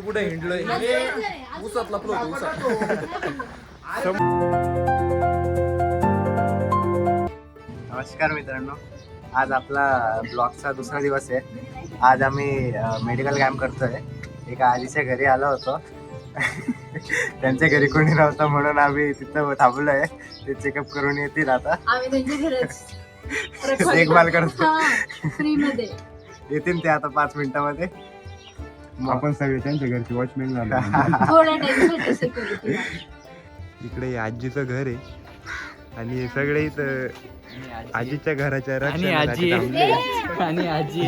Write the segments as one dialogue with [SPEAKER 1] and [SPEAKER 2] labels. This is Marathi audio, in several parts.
[SPEAKER 1] कुठे हिंडलोय ऊसात लपलो
[SPEAKER 2] नमस्कार मित्रांनो, आज आपला ब्लॉगचा दुसरा दिवस आहे. आज आम्ही मेडिकल कॅम्प करतोय. एका आजीच्या घरी आलो होतो. त्यांच्या घरी कोणी नव्हतं म्हणून आम्ही तिथं थांबलोय. ते चेकअप करून येतील आता.
[SPEAKER 3] आम्ही त्यांच्या घरच
[SPEAKER 2] देखभाल करतो
[SPEAKER 3] फ्री मध्ये.
[SPEAKER 2] येतील ते आता 5 मिनिटांमध्ये.
[SPEAKER 4] आपण सगळे त्यांच्या घरचे वॉचमॅन झालो.
[SPEAKER 3] थोडा टाइम सिक्युरिटी.
[SPEAKER 4] इकडे आजीचं घर आहे आणि सगळे इथं आजीच्या घराच्या रक्षणासाठी थांबले.
[SPEAKER 5] आणि आजी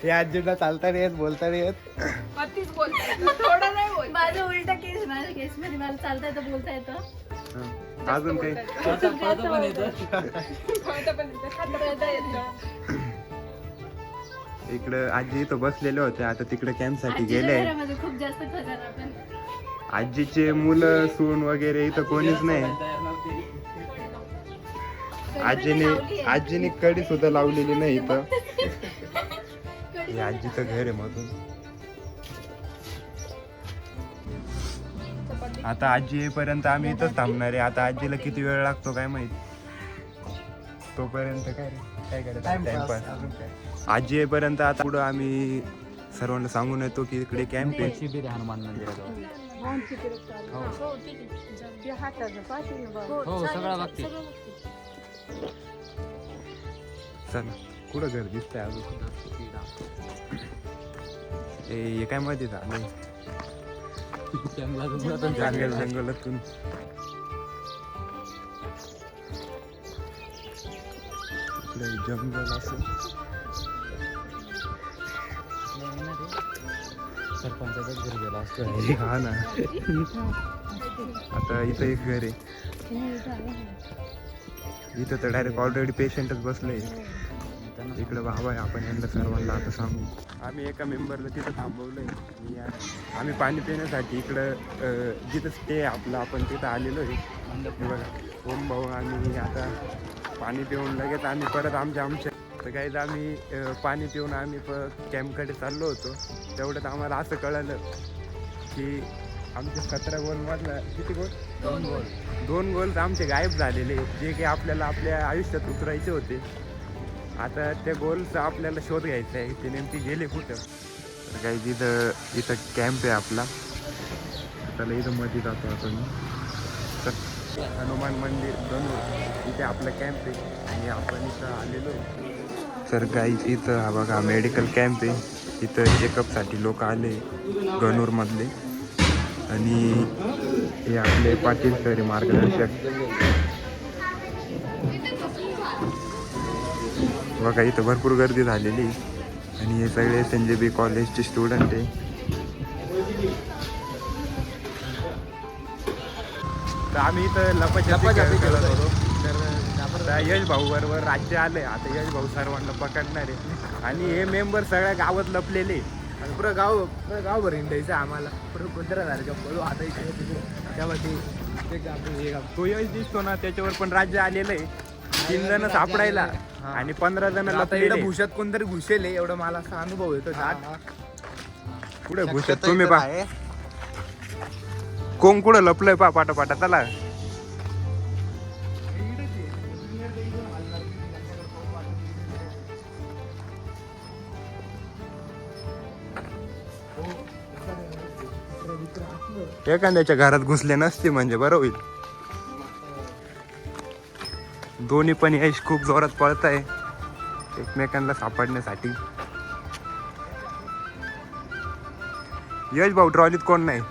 [SPEAKER 2] हे आजीला चालता नाही येत, बोलता नाही येत.
[SPEAKER 3] माझं उलटा केस, माझ्या केस मध्ये मला चालता येतं, बोलता येतं.
[SPEAKER 4] अजून काही
[SPEAKER 5] पण येतं.
[SPEAKER 4] इकडं आजी इथं बसलेले होते, आता तिकडे कॅम्प साठी
[SPEAKER 3] आजीच्या
[SPEAKER 4] गेले.
[SPEAKER 3] घरामध्ये खूप जास्त खतरनाक पण.
[SPEAKER 4] आजीचे मुलं सून वगैरे इथं कोणीच नाही. आजीने कडी सुद्धा लावलेली नाही इथं. हे आजीचं घर आहे मधून. आता आजी येईपर्यंत आम्ही इथंच थांबणार आहे. आता आजीला किती वेळ लागतो काय माहित. तोपर्यंत काय करायचं टाइमपास. आजी येईपर्यंत आता पुढं आम्ही सर्वांना सांगून येतो की इकडे कॅम्प आहे.
[SPEAKER 5] शिबिर आहे हनुमान मंदिराजवळ. हो सगळं बघते.
[SPEAKER 4] चला, कुठं घर दिसतंय अजून? हे काय मध्ये झालंय जंगलातून. इकडे जंगल असं.
[SPEAKER 5] सरपंचाच्याच घरी गेला असतो.
[SPEAKER 4] हा ना. आता इथं एक घर आहे. इथं तर डायरेक्ट ऑलरेडी पेशंटच बसले. इकडे बाबा आहे. आपण यांना सर्वांना आता सांगू. आम्ही एका मेंबरला तिथं थांबवलंय. आम्ही पाणी पिण्यासाठी इकडं जिथं स्टे आपलं आपण तिथं आलेलो आहे. हे बघा ओम भाऊ. आम्ही आता पाणी पिऊन लगेच आम्ही परत आमच्या तर काहीच आम्ही पाणी पिऊन आम्ही कॅम्पकडे चाललो होतो. तेवढ्यात आम्हाला असं कळलं की आमच्या 17 गोलमधला किती गोल? 2 गोल आमचे गायब झालेले, जे की आपल्याला आपल्या आयुष्यात उतरायचे होते. आता त्या गोलचा आपल्याला शोध घ्यायचा आहे. ते नेमकी गेले कुठं. तर काही इथं कॅम्प आहे आपला. त्याला इथं मध्ये जातो आपण. हनुमान मंदिर गणूर इथे आपला कॅम्प आहे आणि आपण इथं आलेलो आहे. तर काही इथं हा बघा मेडिकल कॅम्प आहे. इथं चेकअपसाठी लोक आले गणूरमधले. आणि हे आपले पाटील सर मार्गदर्शक बघा. इथं भरपूर गर्दी झालेली आणि हे सगळे SNJB कॉलेजचे स्टुडंट आहे. तर आम्ही इथं लपाछपी करत होतो. तर यश भाऊ बरोबर राज्य आले. आता यश भाऊ सर्वांना पकडणार आहे. आणि हे मेंबर सगळ्या गावात लपलेले.
[SPEAKER 1] आणि पुरं गावभर हिंडायचं आम्हाला. पुरं 15,000 पळू आता इकडे तेव्हा
[SPEAKER 4] तो यश दिसतो ना, त्याच्यावर पण राज्य आलेलं आहे. 3 जण सापडायला आणि 15 जण लपलेले.
[SPEAKER 1] भुशात कोणतरी घुसेल एवढं मला असा अनुभव येतो.
[SPEAKER 4] कुठे भुशात तुम्ही पा कोण कुठं लपलंय पा पाटापाटा. चला एखाद्याच्या घरात घुसले नसते म्हणजे बरं होईल. दोन्ही पण यश खूप जोरात पळताय एकमेकांना सापडण्यासाठी. यश भाऊ ट्रॉलीत कोण नाही.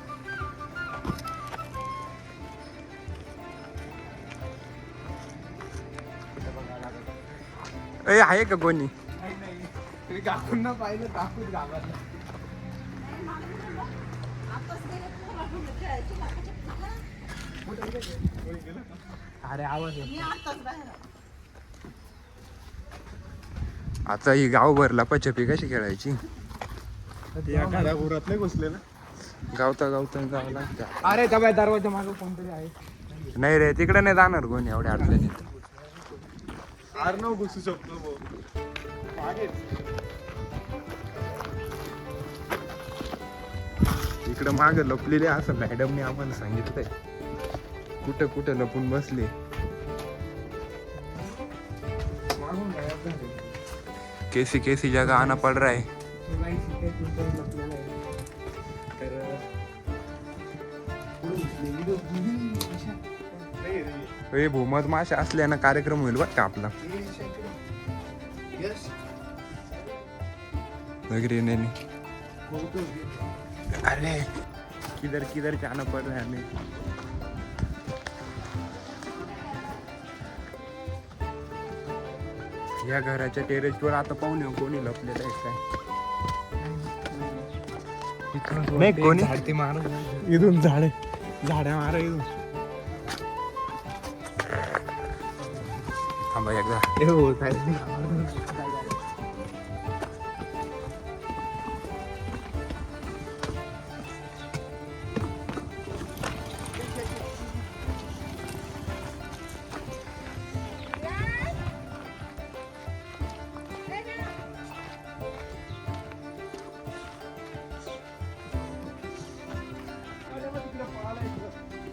[SPEAKER 4] आहे का कोणी?
[SPEAKER 1] पाहिलं दाखवून घाबरलं. अरे आवाज
[SPEAKER 4] आता ही गावभर लपाछपी कशी खेळायची.
[SPEAKER 1] घरात नाही घुसले ना.
[SPEAKER 4] गावता जावं लागतं.
[SPEAKER 1] अरे त्या दरवाजा मागं कोणतरी आहे.
[SPEAKER 4] नाही रे, तिकडे नाही जाणार कोणी एवढ्या अडचणीत.
[SPEAKER 1] आर्नव घुसू शकतो.
[SPEAKER 4] इकडं मागं लपलेले असं मॅडमने आम्हाला सांगितलंय कुठं कुठं लपून बसले. केसी केसी जगह आना पड़ रहा है. हे भूमध माशा असल्यानं कार्यक्रम होईल बघ का आपला. वगैरे नहीं. अरे किधर किधर जाना पड़ रहा है हमें. या घराच्या टेरेसवर आता पाहुणे कोणी लपलेलं आहे काय नाही. कोणी
[SPEAKER 1] झाडती मार
[SPEAKER 4] इथून झाड्या मारा इथून. थांबा एकदा.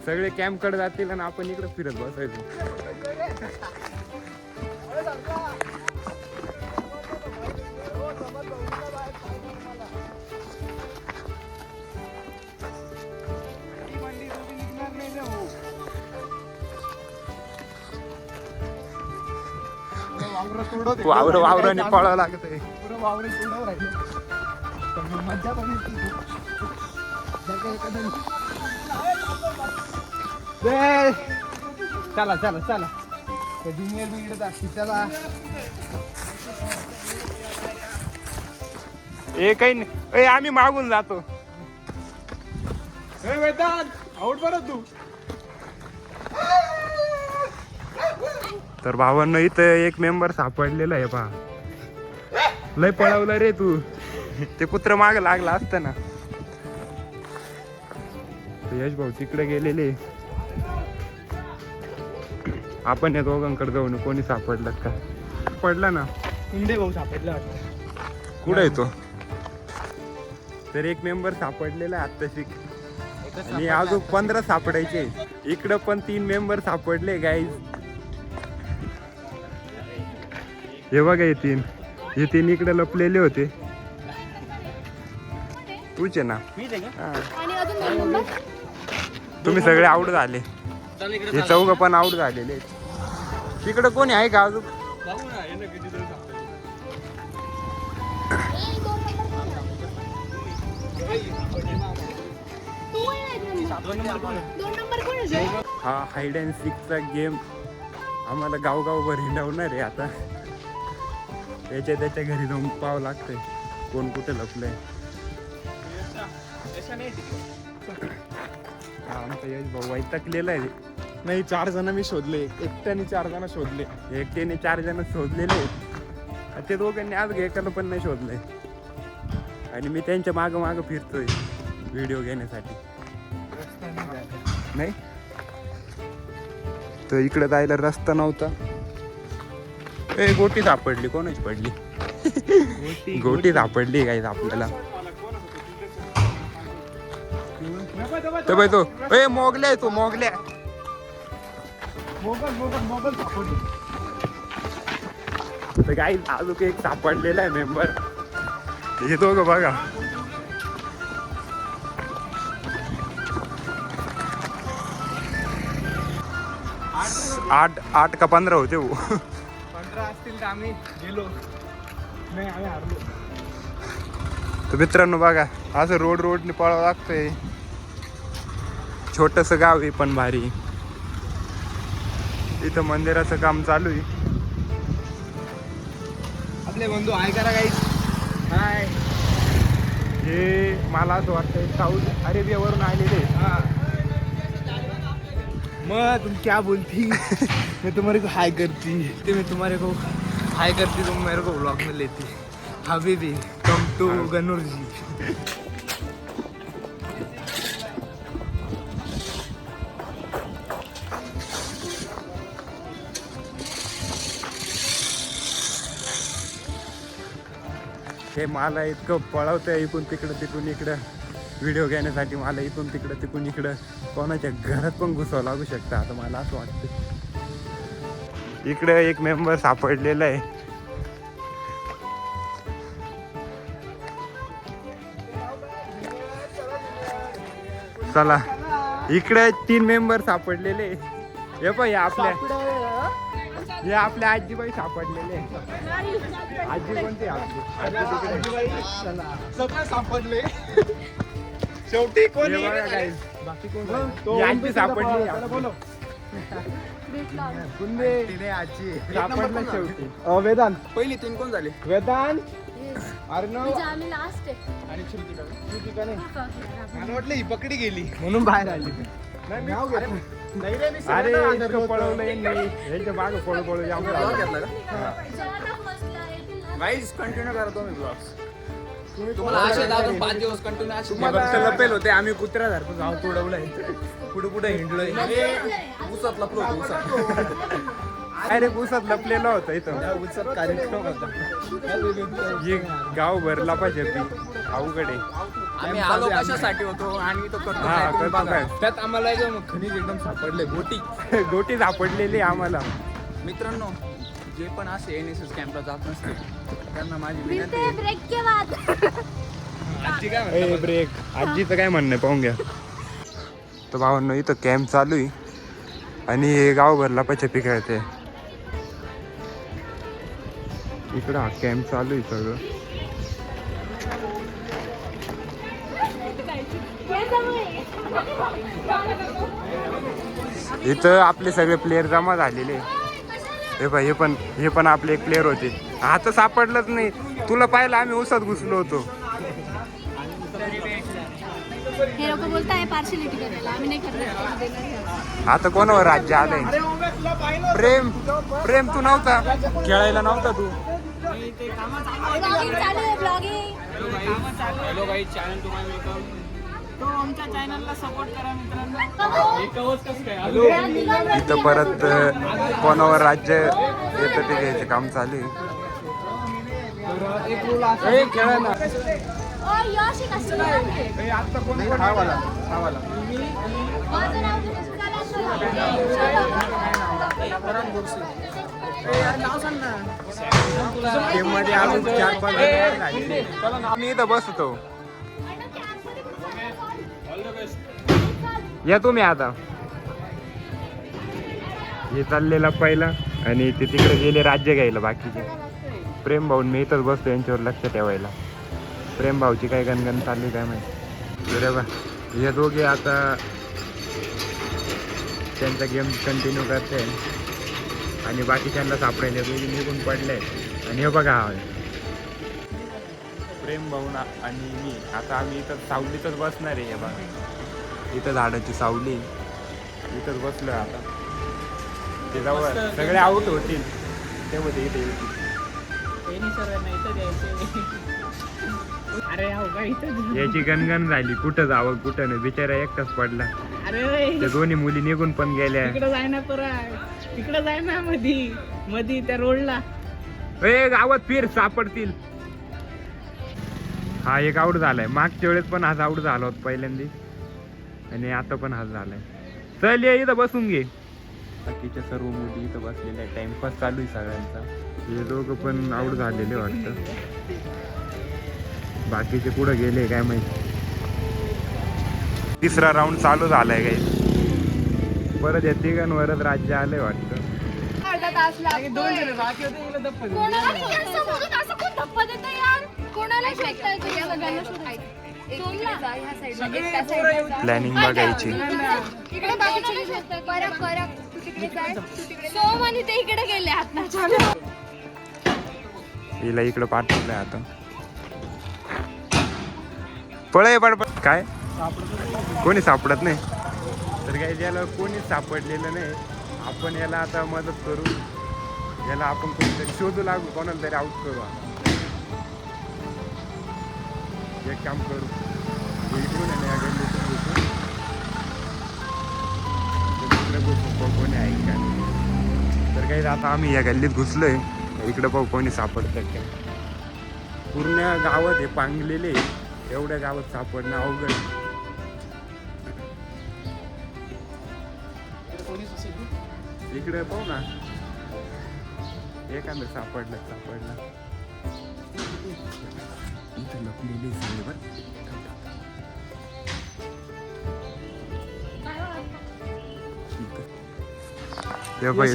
[SPEAKER 4] सगळे कॅम्प कडे जातील आणि आपण इकडे फिरत बसायचो. वावराने पळावं लागत आहे.
[SPEAKER 1] चला चला चला ज्युनियर बिघडत असते चला.
[SPEAKER 4] ए काही नाही. आम्ही मागून जातो.
[SPEAKER 1] आउट बरं तू.
[SPEAKER 4] तर भावांनो इथं एक मेंबर सापडलेला आहे पहा. लय पळवलं रे तू. ते कुत्र माग लागला असतं ना. यश भाऊ तिकडे गेलेले. आपण या दोघांकडे जाऊन कोणी सापडलं का. पडला ना
[SPEAKER 1] इंडे भाऊ सापडला वाटतं.
[SPEAKER 4] कुठे येतो. तर एक मेंबर सापडलेला आहे आत्ताशी. आणि अजून 15 सापडायचे. इकडं पण 3 मेंबर सापडले गाईज. हे बघा हे तीन इकडे लपलेले होते. तूच आहे ना.
[SPEAKER 3] आणि अजून दोन नंबर
[SPEAKER 4] तुम्ही सगळे आउट झाले. हे 4 पण आउट झालेले. तिकडे कोणी आहे का अजून.
[SPEAKER 3] दोन नंबर कोण आहे.
[SPEAKER 4] हा हाईड अँड सीकचा गेम आम्हाला गावगावभर हिंडवणार आहे आता. त्याच्या घरी जाऊन पाहावं लागतंय कोण कुठे लपलंय. हा आमचा यश भाऊ वैतागलेला आहे.
[SPEAKER 1] नाही 4 जण मी शोधले. एकट्याने 4 जण शोधले.
[SPEAKER 4] एकट्याने 4 जण शोधलेले आहेत. ते दोघांनी आज एकाला पण नाही शोधलंय. आणि मी त्यांच्या मागं फिरतोय व्हिडिओ घेण्यासाठी. नाही तर इकडे जायला रस्ता नव्हता. गोटी सापडली. कोणाची पडली. गोटी सापडली काय आपल्याला. तो बाई तो मोगल्या तो मोगल्या.
[SPEAKER 1] मोगल सापडली.
[SPEAKER 4] तर काही अजून एक सापडलेला आहे मेंबर. हे दोघं बघा. आठ का 15 होते वो.
[SPEAKER 1] 15 असतील तर आम्ही गेलो नाही. आम्ही हारलो.
[SPEAKER 4] तर मित्रांनो बघा असं रोडने पळावं लागतंय. छोटस गाव आहे पण भारी. इथं मंदिराचं काम चालू आहे.
[SPEAKER 1] आपले बंधू हाय करा काही. हाय.
[SPEAKER 4] हे मला असं वाटतंय साऊथ अरेबियावरून आलेले.
[SPEAKER 1] मैं तुम क्या बोलती. मैं तुम्हारे को हाय करती. मैं तुम्हारे को हाय करती. तुम मेरे को ब्लॉग में लेती. हबीबी कम टू गन्नूर जी.
[SPEAKER 4] हे मला इतकं पळवतंय इकडून तिकडं तिकडून इकडं. व्हिडिओ घेण्यासाठी मला इथून तिकडं तिकडून इकडं कोणाच्या घरात पण घुसावं लागू शकतं. आता मला असं वाटतं. इकडे एक मेंबर सापडलेला आहे. चला इकडे 3 मेंबर सापडलेले. हे पण हे आपल्या आजीबाई सापडलेले. आजी कोणती आपली?
[SPEAKER 1] सगळे सापडले. शेवटी कोण
[SPEAKER 4] हे बघा guys. ही आजी सापडली.
[SPEAKER 2] तिने आजी
[SPEAKER 4] सापडलं शेवटी.
[SPEAKER 1] वेदांत
[SPEAKER 5] पहिली 3 कोण झाले?
[SPEAKER 1] वेदांत अर्णव
[SPEAKER 3] म्हणजे आम्ही लास्ट आहे
[SPEAKER 1] आणि श्रुतिका नाही. मला वाटलं ही पकडी गेली म्हणून बाहेर आली. नाव घेतलं. नाही रे, मी
[SPEAKER 4] अरे
[SPEAKER 1] सगळ्यांना
[SPEAKER 4] इतकं
[SPEAKER 1] अंधार होतं.
[SPEAKER 4] पळवलंय नाही. ह्याच्या मागं पळू पळू
[SPEAKER 5] घेतला का?
[SPEAKER 3] ज्यादा फसला येतील ना.
[SPEAKER 5] गाईज कंटिन्यू करा तुम्ही ब्लॉग्स. तुम्हाला असे दाखवून 5 दिवस कंटिन्यू असे
[SPEAKER 1] तुम्हाला-
[SPEAKER 5] लपेल होते. आम्ही कुत्र्यासारखं जाऊ तुडवलंय. पुढे पुढे हिंडलोय. उसात लपलो होतो, उसात.
[SPEAKER 4] अरे उसात लपलेलं होतं इथं.
[SPEAKER 1] उत्सव कार्यक्रम होता.
[SPEAKER 4] हे गाव भरला पाहिजे ती अवघड आहे.
[SPEAKER 5] आम्ही आलो कशासाठी होतो आणि तो करतो
[SPEAKER 4] हा,
[SPEAKER 5] काय तुम्ही
[SPEAKER 4] करतो
[SPEAKER 5] बघा.
[SPEAKER 4] काय.
[SPEAKER 1] त्यात आम्हाला एकदम खनिज एकदम सापडले गोटी.
[SPEAKER 4] गोटी सापडलेली आम्हाला.
[SPEAKER 5] मित्रांनो जे पण असे NSS कॅम्पला जात नसते त्यांना माझी विनंती
[SPEAKER 3] मिलते
[SPEAKER 5] आहे.
[SPEAKER 3] हैं ब्रेक के बाद.
[SPEAKER 1] आजी काय
[SPEAKER 4] ए ब्रेक. आजीचं काय म्हणणं आहे पाहून घ्या. तर भावांनो इथं कॅम्प चालू आहे आणि हे गाव भरला पाहिजे पिकायचे. इकडं हा कॅम्प चालू आहे सगळं. इथं आपले सगळे प्लेयर जमा झालेले. हे पण आपले एक प्लेयर होते. आता सापडलंच नाही. तुला पाहिलं आम्ही उसात घुसलो होतो.
[SPEAKER 3] हे लोक बोलताय पार्शलिटी करायला आम्ही नाही करणार.
[SPEAKER 4] आता कोणावर राज्य आलंय? प्रेम तू नव्हता खेळायला नव्हता तू.
[SPEAKER 3] ब्लॉगिंग चालू आहे ब्लॉगिंग.
[SPEAKER 5] हॅलो गाईज, चॅनल तुम्हाला वेलकम.
[SPEAKER 4] इथं परत कोणावर राज्य येतं ते घ्यायचं काम चालू आहे.
[SPEAKER 3] ओ यश एक असं आहे.
[SPEAKER 1] हा वाला.
[SPEAKER 3] माझं नाव दिनेश
[SPEAKER 4] टीम मध्ये अजून 4-5 जण झालेले. मी इथं बसतो. या तुम्ही आता. हे चाललेला पहिला आणि ते तिकडे गेले राज्य घ्यायला बाकीचे. प्रेम भाऊन मी इथंच बसतो यांच्यावर लक्ष ठेवायला. प्रेम भाऊची काय गणगण चालली काय माहिती. बरोबर हे दोघे आता त्यांचा गेम कंटिन्यू करते आणि बाकीच्यांना सापडायला दोघे निघून पडले. आणि हे बघा प्रेम भाऊ आणि मी आता आम्ही इथं सावलीतच बसणार आहे. हे बघा इथं झाडाची सावली इथंच बसलोय आता. ते जवळ सगळे आऊट होतील त्यामध्ये इथे येतील. याची गणगण झाली. कुठं जावं कुठं नाही. बिचारा एकटाच पडला. त्या दोन्ही मुली निघून पण गेल्या.
[SPEAKER 6] तिकडे जाय ना परा, तिकडे जाय ना मधी त्या रोडला.
[SPEAKER 4] ए गावात फिर सापडतील. हा एक आऊट झालाय. मागच्या वेळेस पण हाच आऊट झाला होता पहिल्यांदा आणि आता पण हाच झालाय. चल ये इथं बसून घे. बाकीच्या सर्व मुली इथं बसलेल्या आहे. टाइमपास चालू आहे सगळ्यांचा. हे दोघं पण आऊट झालेले वाटतं. बाकीचे पुढे गेले काय माहिती. तिसरा राऊंड चालू झालाय काही. परत या तिघांवरच राज्य आलंय वाटतं.
[SPEAKER 3] कोणाला नाही यार, समोरून असं कोण धप्पा देतं यार? कोणाला फेकताय तुम्ही या सगळ्यांना शोधायचं. सोमला.
[SPEAKER 4] प्लॅनिंग बघायची.
[SPEAKER 3] इकडे बाकीचे शोधताय. परत तू तिकडे जाय, तू तिकडे. सोम आणि ते इकडे गेले आता.
[SPEAKER 4] हिला इकडं पाठवलंय आता. पळे पडपड. काय कोणी सापडत नाही तर काय याला कोणीच सापडलेलं नाही. आपण याला आता मदत करू. याला आपण कोणीतरी शोधू लागू. कोणाला तरी आऊट करू. एक काम करू. इकडून आहे ना या गल्लीतून घुसू. तिकडे घुसू पाहू कोणी आहे का. तर काही आता आम्ही या गल्लीत घुसलोय. इकडे पाहू कोणी सापडतं काय. पूर्ण गावात हे पांगलेले एवढ्या गावात सापडणं अवघड. इकडे पाहू ना, एखादं सापडलं इथं लपलेली झाली बरं.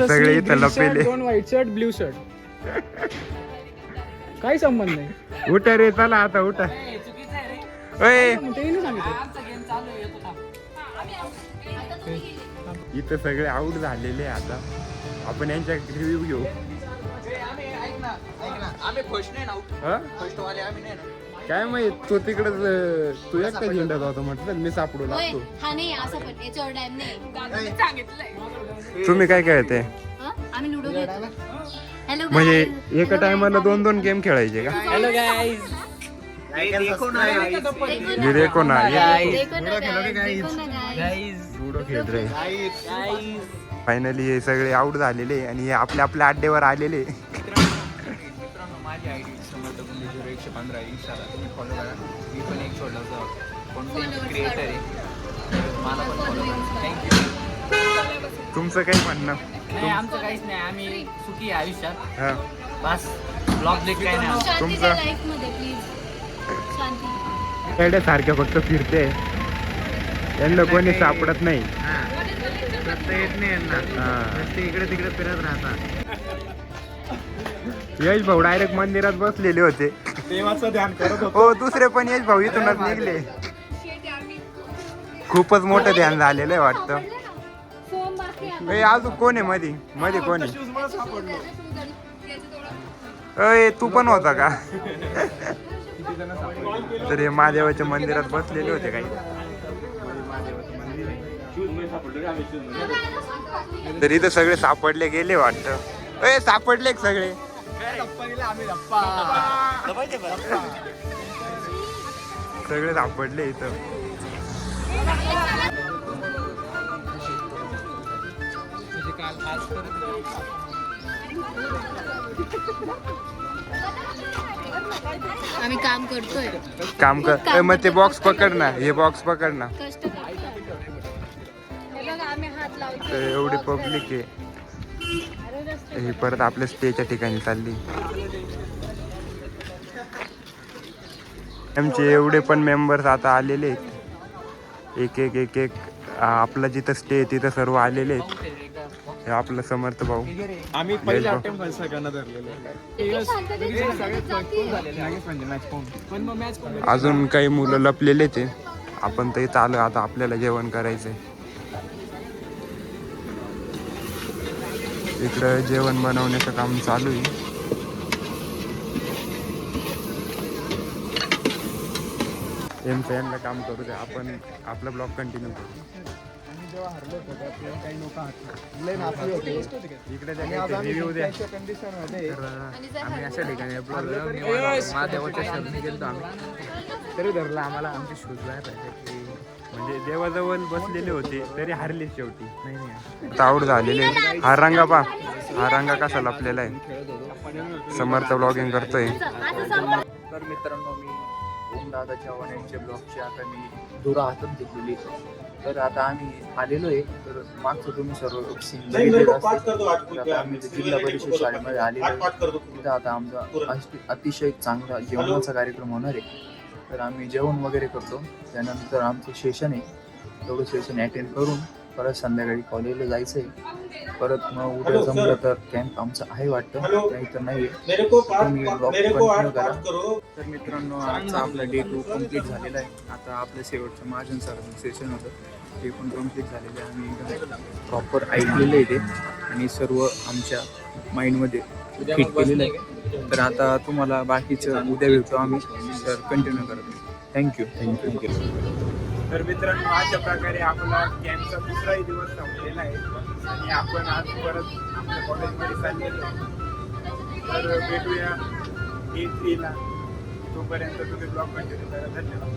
[SPEAKER 4] सगळे इथं लपलेले.
[SPEAKER 6] दोन व्हाईट शर्ट ब्ल्यू शर्ट. काही संबंध नाही.
[SPEAKER 4] उठा रे, चला आता उठा. ओय,
[SPEAKER 6] ते नाही सांगितलं.
[SPEAKER 4] इथं सगळे आऊट झालेले आहे. आता आपण यांच्या रिव्ह्यू घेऊ.
[SPEAKER 5] आम्ही फर्स्ट नाही ना,
[SPEAKER 4] हा?
[SPEAKER 5] फर्स्ट वाले आम्ही नाही ना.
[SPEAKER 4] काय माहित, तो तिकडच तू एकटा झेंडा होता म्हटलं, मी सापडू लागतो.
[SPEAKER 3] हा नाही असं पण याच्यावर डॅम नाही सांगितलंय.
[SPEAKER 4] तुम्ही काय खेळते?
[SPEAKER 3] आम्ही लुडो खेळतो. हॅलो
[SPEAKER 4] म्हणजे एका टायमाला 2-2 गेम खेळायचे का?
[SPEAKER 5] Hello guys.
[SPEAKER 3] देखो ना
[SPEAKER 4] मी देखो ना,
[SPEAKER 3] देखो ना गाइस.
[SPEAKER 4] लुडो खेळत रे. फायनली हे सगळे आउट झालेले आणि हे आपल्या आपल्या अड्डेवर आलेले.
[SPEAKER 5] मित्रांनो, माझी आयडी समर्थ गुंडे 0115 इंस्टाला तुम्ही फॉलो करा. मी पण एक छोटा कॉन्टेंट क्रिएटर आहे, मला पण फॉलो करा. थँक्यू.
[SPEAKER 4] तुमचं काय म्हणणं?
[SPEAKER 5] नाही, आमचं काहीच नाही, आम्ही सुखी आहे आयुष्यात.
[SPEAKER 4] हा.
[SPEAKER 5] बस ब्लॉग ब्लेक काय नाही.
[SPEAKER 3] शांतीच्या लाईफ मध्ये प्लीज शांती.
[SPEAKER 4] खेड्यासारख्या फक्त फिरते, यांना कोणी सापडत नाही.
[SPEAKER 2] येत नाही यांना, इकडे तिकडे फिरत राहतात.
[SPEAKER 4] यश भाऊ डायरेक्ट मंदिरात बसलेले होते.
[SPEAKER 1] देवाचं ध्यान करत होतो.
[SPEAKER 4] हो, दुसरे पण यश भाऊ इथूनच निघले. खूपच मोठं ध्यान झालेलं आहे वाटतं.
[SPEAKER 3] फोन बाकी आहे.
[SPEAKER 4] ए, अजून कोण आहे मध्ये मध्ये कोण आहे? अय, तू पण होता का? तर हे महादेवाच्या मंदिरात बसलेले होते काही. तर इथं सगळे सापडले गेले वाटतं. ए, सापडले का सगळे? सगळे सापडले इथं.
[SPEAKER 3] आम्ही काम करतोय.
[SPEAKER 4] काम कर. मग ते बॉक्स पकड ना, हे बॉक्स पकड ना.
[SPEAKER 3] कष्ट करतोय. हे बघा, आम्ही हात लावतो.
[SPEAKER 4] तर एवढी पब्लिक आहे. ही परत आपल्या स्टेच्या ठिकाणी चालली. आमचे एवढे पण मेंबर्स आता आलेले आहेत. एक एक एक एक आपलं जिथं स्टे आहे तिथं सर्व आलेले आहेत. हे आपलं समर्थ भाऊ.
[SPEAKER 1] आम्ही पहिल्या अटेम्प्ट सगळ्यांना धरलेलं.
[SPEAKER 6] पण मग मॅच
[SPEAKER 4] अजून काही मुलं लपलेलेच आहे. आपण तर इथं आलो, आता आपल्याला जेवण करायचंय. इकडं जेवण बनवण्याचं काम चालू आहे. यांना काम करू दे, आपण आपला ब्लॉग कंटिन्यू करू.
[SPEAKER 1] जेव्हा हरलो होतो तेव्हा काही लोक लय नाचले होते.
[SPEAKER 4] इकडे
[SPEAKER 1] रिव्ह्यू द्या.
[SPEAKER 5] आम्ही अशा ठिकाणी महादेवाच्या शरणी गेलो आम्ही, तरी धरला आम्हाला. आमचे शूज नाही पाहिजे.
[SPEAKER 4] म्हणजे देवाजवळ बसलेले होते तरी हारले शेवटी.
[SPEAKER 5] नाही
[SPEAKER 4] आऊट झालेले. हा रंगा पा, हा रंगा कसा लपलेला आहे. समर्थ ब्लॉगिंग करतोय.
[SPEAKER 5] तर मित्रांनो, मी ओमदादा चव्हाण यांच्या ब्लॉगची आता मी धुरा हातात घेतलेली. तर आता आम्ही आलेलो आहे. तर मागचं तुम्ही सर्व आता आम्ही जिल्हा परिषद शाळेमध्ये आलेलो आहे. तिथं आता आमचा अतिशय चांगला जेवणाचा कार्यक्रम होणार आहे. तर आम्ही जेवण वगैरे करतो. त्यानंतर आमचं सेशन आहे, तेवढं सेशन अटेंड करून परत संध्याकाळी कॉलेजला जायचं आहे. परत मग उद्या जमलं तर कॅम्प आमचा आहे वाटतं, नाही तर नाही आहे. तुम्ही ब्लॉग कंटिन्यू करा. तर मित्रांनो, आजचा आपला डे 2 कम्प्लीट झालेला आहे. आता आपलं शेवटचं महाजन सरांचं सेशन होतं, ते पण कम्प्लीट झालेलं आहे. आम्ही एकदम प्रॉपर ऐकलेलं आहे ते आणि सर्व आमच्या माइंडमध्ये फिट केलेलं आहे. तर आता तुम्हाला बाकीचं उद्या भेटतो आम्ही. तर कंटिन्यू करतो. थँक्यू.
[SPEAKER 4] तर मित्रांनो, अशा प्रकारे आपला कॅम्पचा दुसराही दिवस संपलेला आहे आणि आपण आज परत आपल्या कॉलेजमध्ये चाललेलो आहोत. तर भेटूया Day 3 ला. तोपर्यंत तुम्ही ब्लॉग कंटिन्यू करा. धन्यवाद.